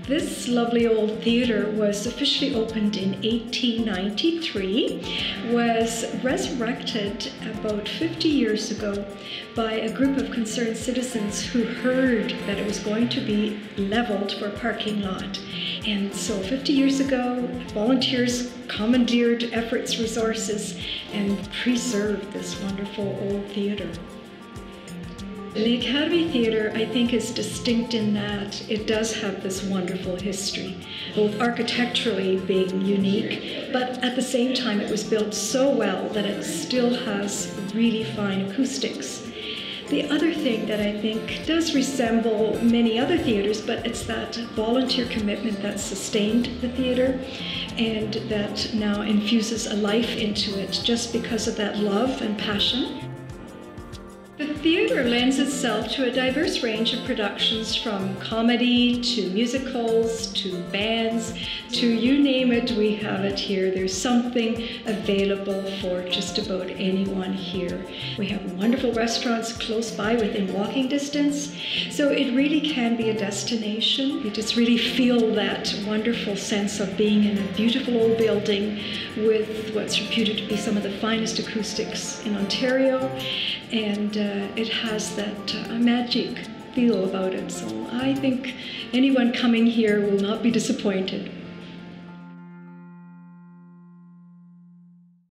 This lovely old theatre was officially opened in 1893, was resurrected about 50 years ago by a group of concerned citizens who heard that it was going to be leveled for a parking lot. And so 50 years ago, volunteers commandeered efforts, resources, and preserved this wonderful old theatre. The Academy Theatre, I think, is distinct in that it does have this wonderful history, both architecturally being unique, but at the same time it was built so well that it still has really fine acoustics. The other thing that I think does resemble many other theatres, but it's that volunteer commitment that sustained the theatre and that now infuses a life into it just because of that love and passion. The theatre lends itself to a diverse range of productions, from comedy to musicals to bands to you name it, we have it here. There's something available for just about anyone here. We have wonderful restaurants close by within walking distance, so it really can be a destination. You just really feel that wonderful sense of being in a beautiful old building with what's reputed to be some of the finest acoustics in Ontario, and it has that magic feel about it. So I think anyone coming here will not be disappointed.